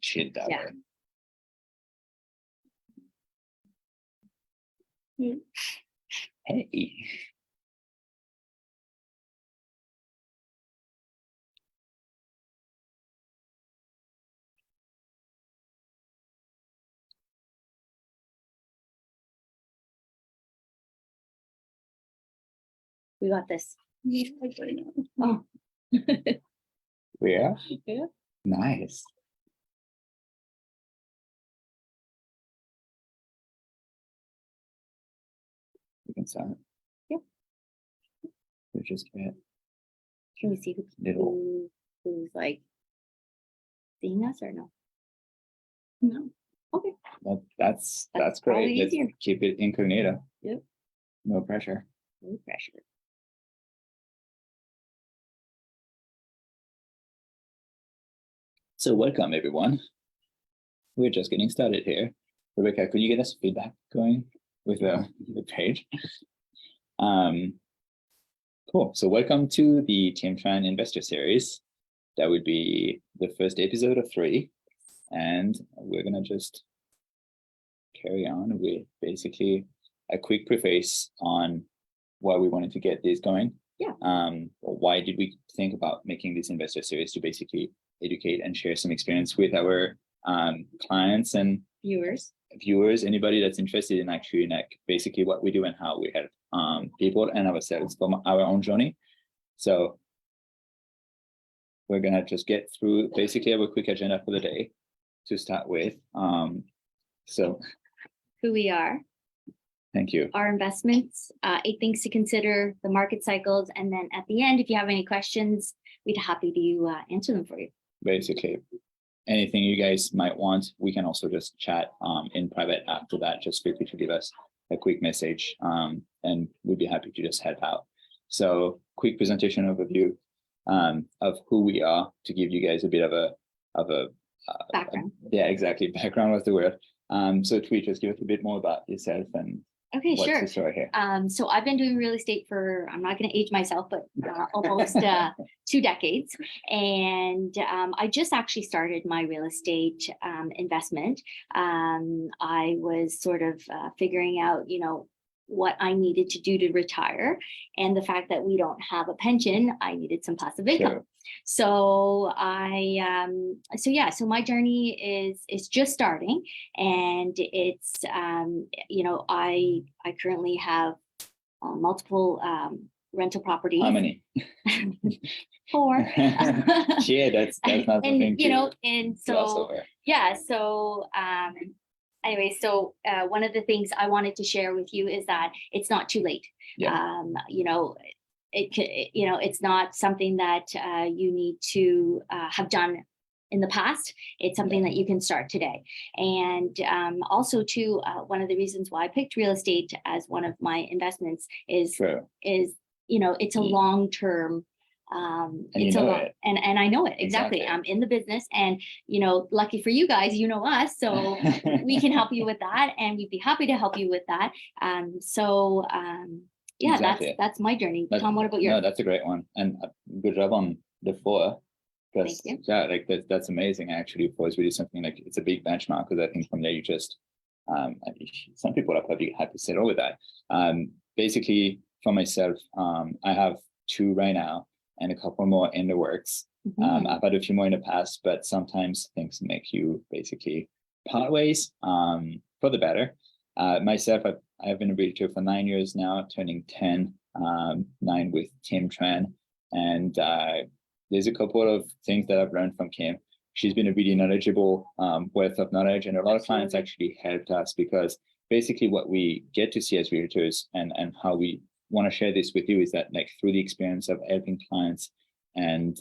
shit that Yeah. way. Hey. We got this. Oh. Yeah. Yeah. Nice. You can sign it. Yep. We just get Can we see who's like seeing us or no? No. Okay. that's That's great. probably Let's easier. keep it incognito. Yep. No pressure. No pressure. So welcome everyone. We're just getting started here. Rebecca, could you get us feedback going with the page? Cool. So welcome to the Tran Investor Series. That would be the first episode of 3. And we're gonna just carry on with basically a quick preface on why we wanted to get this going. Yeah. Why did we think about making this investor series? To basically educate and share some experience with our clients and Viewers, anybody that's interested in actually like basically what we do and how we help people and ourselves from our own journey. So we're gonna just get through basically have a quick agenda for the day to start with. So who we are, thank you. our investments, 8 things to consider, the market cycles, and then at the end, if you have any questions, we'd be happy to answer them for you. Basically, anything you guys might want, we can also just chat in private after that. Just feel free to give us a quick message and we'd be happy to just help out. So quick presentation overview of who we are to give you guys a bit of a Background. Yeah, exactly. Background was the word. So Tweet, just give us a bit more about yourself and Okay, what's sure. the story here? So I've been doing real estate for, I'm not going to age myself, but almost 2 decades. And I just actually started my real estate investment. I was sort of figuring out, what I needed to do to retire, and the fact that we don't have a pension, I needed some passive income. Sure. So so my journey is just starting, and it's I currently have multiple rental properties. How many? 4. Yeah, that's not something and to gloss over. Yeah, so anyway, so one of the things I wanted to share with you is that it's not too late. Yeah. It's not something that you need to have done in the past. It's something that you can start today. And also too, one of the reasons why I picked real estate as one of my investments is it's a long-term and I know it exactly. Exactly. I'm in the business, and lucky for you guys, us, so we can help you with that, and we'd be happy to help you with that. Exactly. That's my journey. Tom, what about yours? No, that's a great one, and good job on the 4. Thank you. Yeah, like that's amazing. Actually, 4 is really something like it's a big benchmark, because I think from there you just some people are probably happy to settle with that. Basically, for myself, I have 2 right now and a couple more in the works. Mm-hmm. I've had a few more in the past, but sometimes things make you basically part ways for the better. Myself, I've been a realtor for 9 years now, turning 10, 9 with Tran. And there's a couple of things that I've learned from Kim. She's been a really knowledgeable wealth of knowledge, and a lot of clients actually helped us, because basically what we get to see as realtors and how we want to share this with you is that, like, through the experience of helping clients and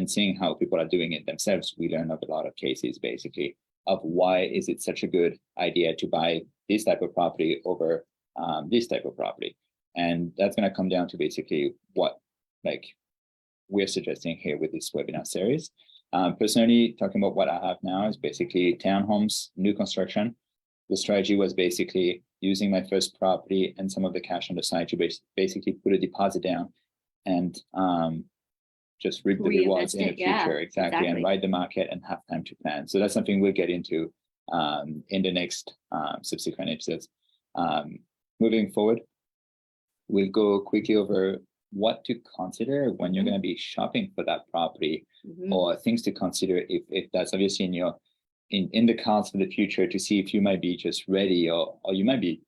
seeing how people are doing it themselves, we learn of a lot of cases basically of why is it such a good idea to buy this type of property over this type of property. And that's going to come down to basically what we're suggesting here with this webinar series. Personally, talking about what I have now is basically townhomes, new construction. The strategy was basically using my first property and some of the cash on the side to basically put a deposit down and just reap the rewards in the Reinvest it, yeah, future. Exactly. And exactly. ride the market and have time to plan. So that's something we'll get into in the next subsequent episodes. Moving forward, we'll go quickly over what to consider when you're going to be shopping for that property, or things to consider if that's obviously in the cards for the future, to see if you might be just ready, or you might be,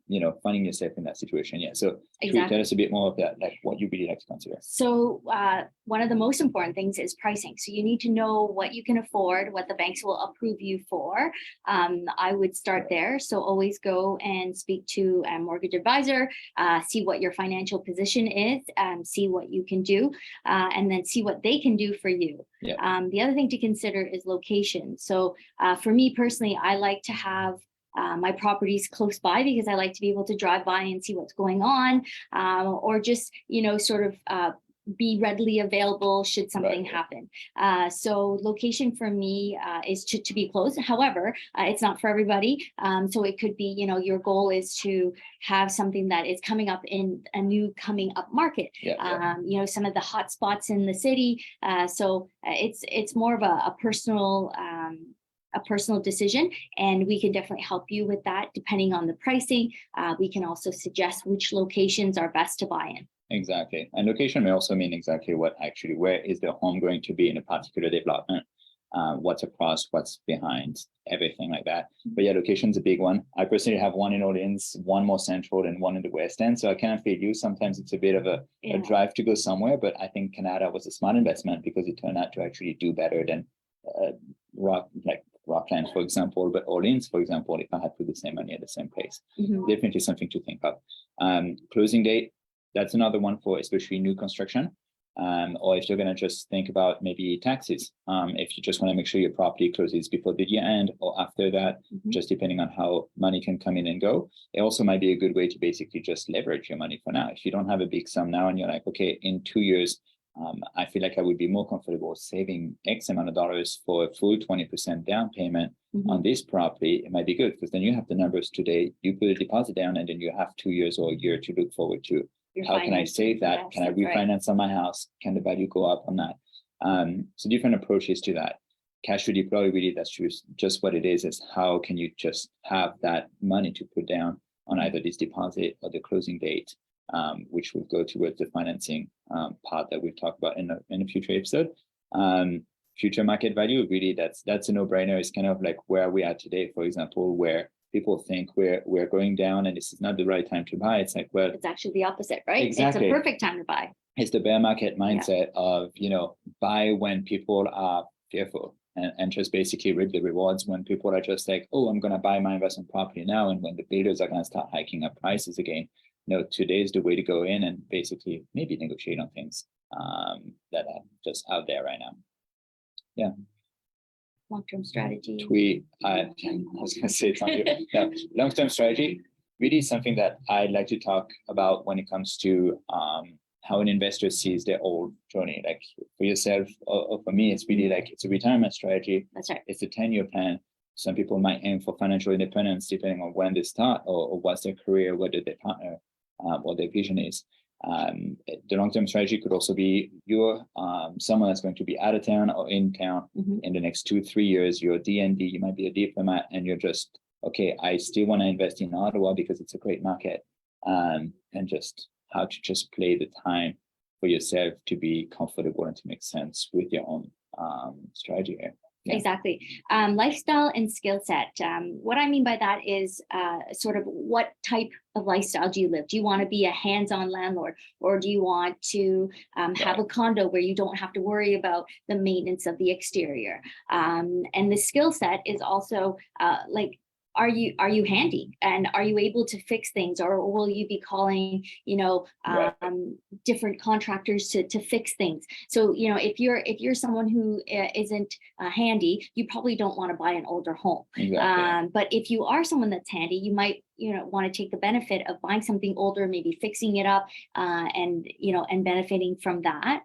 finding yourself in that situation. Yeah. So should you tell us a bit more of that, like what you really like to consider? So one of the most important things is pricing. So you need to know what you can afford, what the banks will approve you for. I would start there. So always go and speak to a mortgage advisor, see what your financial position is, see what you can do, and then see what they can do for you. Yeah. The other thing to consider is location. So for me personally, I like to have my properties close by, because I like to be able to drive by and see what's going on, or just, sort of be readily available should something happen. So location for me is to be close. However, it's not for everybody. So it could be, your goal is to have something that is coming up in a new coming up market. Some of the hot spots in the city. So it's more of a personal decision, and we can definitely help you with that depending on the pricing. We can also suggest which locations are best to buy in. Exactly. And location may also mean exactly where is the home going to be in a particular development, what's across, what's behind, everything like that. But yeah, location's a big one. I personally have one in Orleans, one more central, and one in the West End. So I kind of feel you. Sometimes it's a bit of a drive to go somewhere, but I think Canada was a smart investment because it turned out to actually do better than Rockland, for example, but Orleans, for example, if I had put the same money at the same place. Definitely something to think of. Closing date, that's another one for especially new construction, or if you're going to just think about maybe taxes, if you just want to make sure your property closes before the year end or after that, just depending on how money can come in and go. It also might be a good way to basically just leverage your money for now. If you don't have a big sum now and you're like, okay, in 2 years, I feel like I would be more comfortable saving X amount of dollars for a full 20% down payment on this property. It might be good because then you have the numbers today, you put a deposit down, and then you have 2 years or a year to look forward to. How can I save that? Yes, can I refinance on my house? Can the value go up on that? So different approaches to that. Cash to deploy, really, that's just what it is how can you just have that money to put down on either this deposit or the closing date, which will go towards the financing part that we'll talk about in a future episode. Future market value, really, that's a no-brainer. It's kind of like where we are today, for example, where people think we're going down and this is not the right time to buy. It's like, well, it's actually the opposite, right? Exactly. It's a perfect time to buy. It's the bear market mindset of, buy when people are fearful, and just basically reap the rewards when people are just like, oh, I'm going to buy my investment property now. And when the builders are going to start hiking up prices again, today is the way to go in and basically maybe negotiate on things that are just out there right now. Yeah. Long-term strategy. I was going to say something. No, long-term strategy really is something that I'd like to talk about when it comes to how an investor sees their whole journey. Like for yourself or for me, it's really like it's a retirement strategy. That's right. It's a 10-year plan. Some people might aim for financial independence depending on when they start or what's their career, whether their partner, what their vision is. The long-term strategy could also be you're someone that's going to be out of town or in town in the next 2-3 years. You're a DND, you might be a diplomat, and you're just, okay, I still want to invest in Ottawa because it's a great market, and just how to just play the time for yourself to be comfortable and to make sense with your own strategy here. Yeah. Exactly. Lifestyle and skill set. What I mean by that is sort of what type of lifestyle do you live? Do you want to be a hands-on landlord, or do you want to have a condo where you don't have to worry about the maintenance of the exterior? And the skill set is also like, are you handy, and are you able to fix things, or will you be calling different contractors to fix things? So if you're someone who isn't handy, you probably don't want to buy an older home. Exactly. But if you are someone that's handy, you might want to take the benefit of buying something older, maybe fixing it up, and benefiting from that.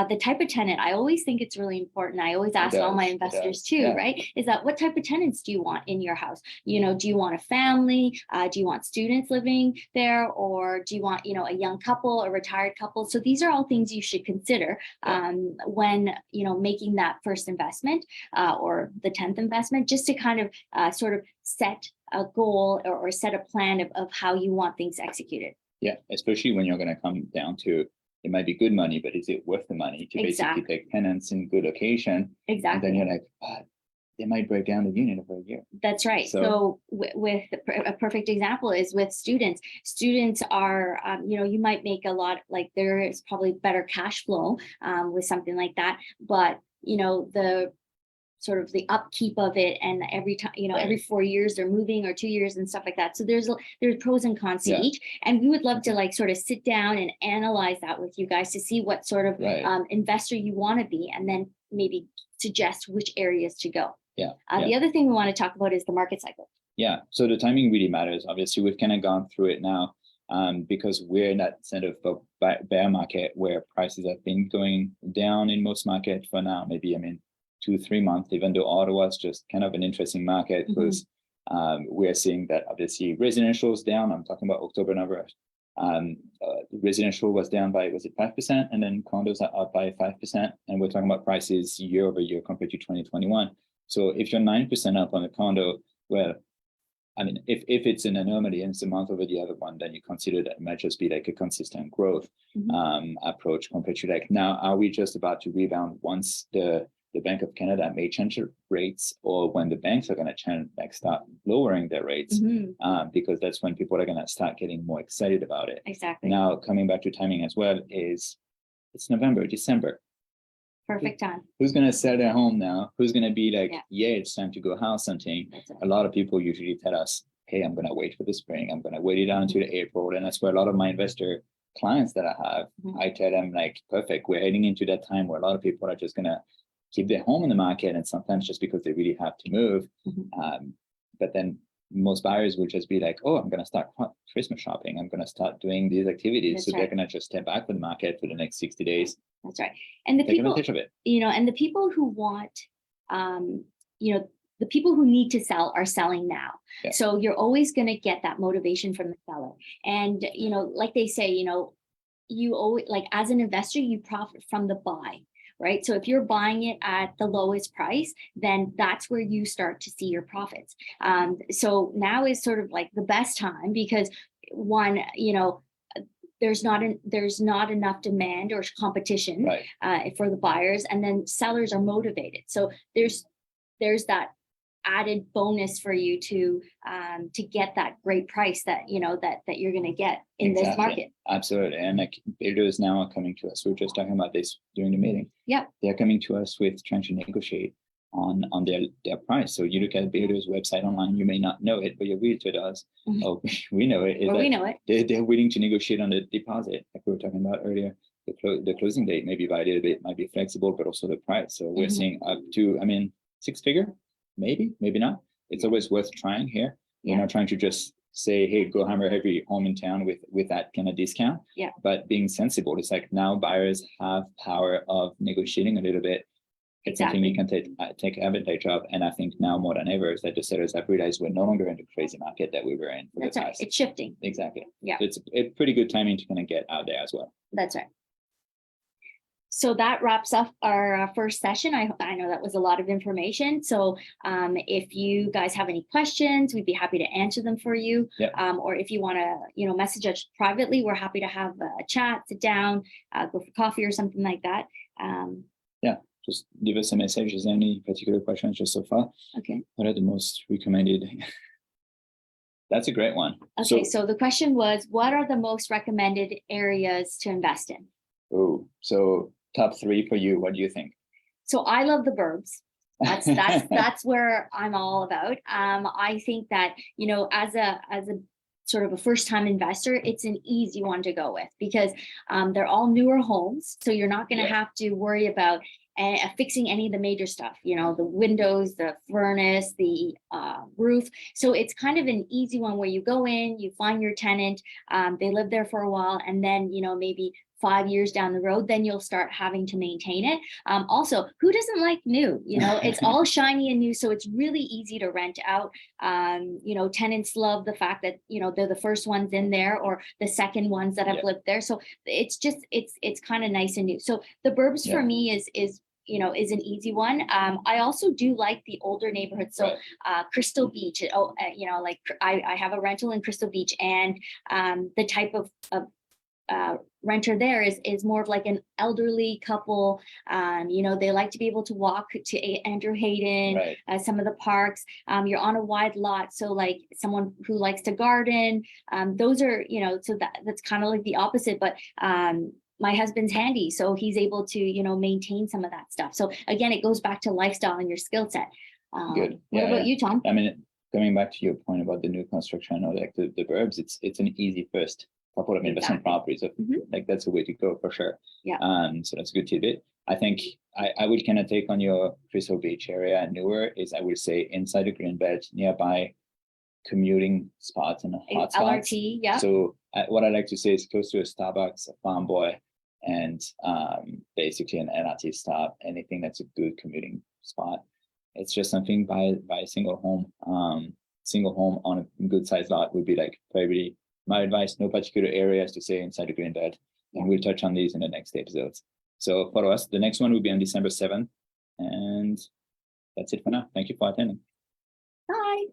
The type of tenant, I always think it's really important. I always ask all my investors too, Yeah. right? Is that what type of tenants do you want in your house? Do you want a family? Do you want students living there, or do you want, a young couple, a retired couple? So these are all things you should consider when, making that first investment or the 10th investment, just to kind of sort of set a goal or set a plan of how you want things executed. Yeah, especially when you're going to come down to, it might be good money, but is it worth the money to basically take tenants in good location? Exactly. And then you're like, but they might break down the unit over a year. That's right. So with a perfect example is with students. Students are, you might make a lot, like there is probably better cash flow with something like that, but the sort of the upkeep of it, and every time, every 4 years they're moving, or 2 years and stuff like that. So there's pros and cons to each, and we would love to like sort of sit down and analyze that with you guys to see what sort of investor you want to be, and then maybe suggest which areas to go. The other thing we want to talk about is the market cycle. Yeah. So the timing really matters. Obviously, we've kind of gone through it now because we're in that sort of bear market where prices have been going down in most markets for now. Maybe 2-3 months, even though Ottawa is just kind of an interesting market because we're seeing that obviously residential is down. I'm talking about October numbers. Residential was down by, was it 5%? And then condos are up by 5%. And we're talking about prices year over year compared to 2021. So if you're 9% up on a condo, well, if it's an anomaly and it's a month over the other one, then you consider that it might just be like a consistent growth approach compared to like, now, are we just about to rebound once the Bank of Canada may change their rates, or when the banks are going to start lowering their rates, because that's when people are going to start getting more excited about it. Exactly. Now, coming back to timing as well, it's November, December. Perfect time. Who's going to sell their home now? Who's going to be like, it's time to go house hunting? A lot of people usually tell us, hey, I'm going to wait for the spring. I'm going to wait it down until April. And that's where a lot of my investor clients that I have, I tell them like, perfect, we're heading into that time where a lot of people are just going to keep their home in the market, and sometimes just because they really have to move. But then most buyers will just be like, oh, I'm going to start Christmas shopping. I'm going to start doing these activities. They're going to just step back from the market for the next 60 days. That's right. And the people, advantage of it. And the people who want, the people who need to sell are selling now. So you're always going to get that motivation from the seller. And, like they say, you always, like as an investor, you profit from the buy. Right. So if you're buying it at the lowest price, then that's where you start to see your profits. So now is sort of like the best time because one, there's not enough demand or competition for the buyers, and then sellers are motivated. So there's that added bonus for you to get that great price that that you're going to get in this market. Absolutely. And like builders now are coming to us. We were just talking about this during the meeting. They're coming to us with trying to negotiate on their price. So you look at a builder's website online, you may not know it, but your realtor does. Oh, we know it. We know it. They're willing to negotiate on the deposit, like we were talking about earlier. The closing date maybe by a little bit might be flexible, but also the price. So we're seeing up to, 6-figure. Maybe not. It's always worth trying here. We're not trying to just say, hey, go hammer every home in town with that kind of discount. But being sensible, it's like now buyers have power of negotiating a little bit. It's something you can take advantage of. And I think now more than ever is that the sellers have realized we're no longer in the crazy market that we were in. That's right. It's shifting. Exactly. So it's a pretty good timing to kind of get out there as well. That's right. So that wraps up our first session. I know that was a lot of information. So if you guys have any questions, we'd be happy to answer them for you. Or if you want to, message us privately, we're happy to have a chat, sit down, go for coffee or something like that. Just give us a message. Is there any particular questions just so far? Okay. What are the most recommended? That's a great one. Okay. So the question was, what are the most recommended areas to invest in? Oh, so top 3 for you. What do you think? So I love the burbs. That's where I'm all about. I think that, as a sort of a first-time investor, it's an easy one to go with because they're all newer homes. So you're not going to have to worry about and fixing any of the major stuff, you know, the windows, the furnace, the roof. So it's kind of an easy one where you go in, you find your tenant, they live there for a while, and then, you know, maybe 5 years down the road, then you'll start having to maintain it. Also, who doesn't like new? You know, it's all shiny and new, so it's really easy to rent out. You know, tenants love the fact that, you know, they're the first ones in there or the second ones that have lived there. So it's just, it's kind of nice and new. So the burbs for me is you know, is an easy one. I also do like the older neighborhoods. So Crystal Beach, you know, like I have a rental in Crystal Beach, and the type of renter there is more of like an elderly couple. You know, they like to be able to walk to Andrew Hayden, some of the parks. You're on a wide lot, so like someone who likes to garden. Those are, you know, so that's kind of like the opposite. But my husband's handy, so he's able to, you know, maintain some of that stuff. So again, it goes back to lifestyle and your skill set. Good. What about you, Tom? I mean, coming back to your point about the new construction or like the burbs, it's an easy first couple of investment properties. So like that's a way to go for sure. Yeah. So that's a good tidbit. I think I would kind of take on your Crystal Beach area and newer is, I would say, inside the green belt, nearby commuting spots and hot spots. LRT, yeah. So what I like to say is close to a Starbucks, a Farm Boy, and basically an LRT stop, anything that's a good commuting spot. It's just something by a single home on a good sized lot would be like probably my advice. No particular areas to say inside the green belt, and we'll touch on these in the next episodes. So for us, the next one will be on December 7th, and that's it for now. Thank you for attending. Bye.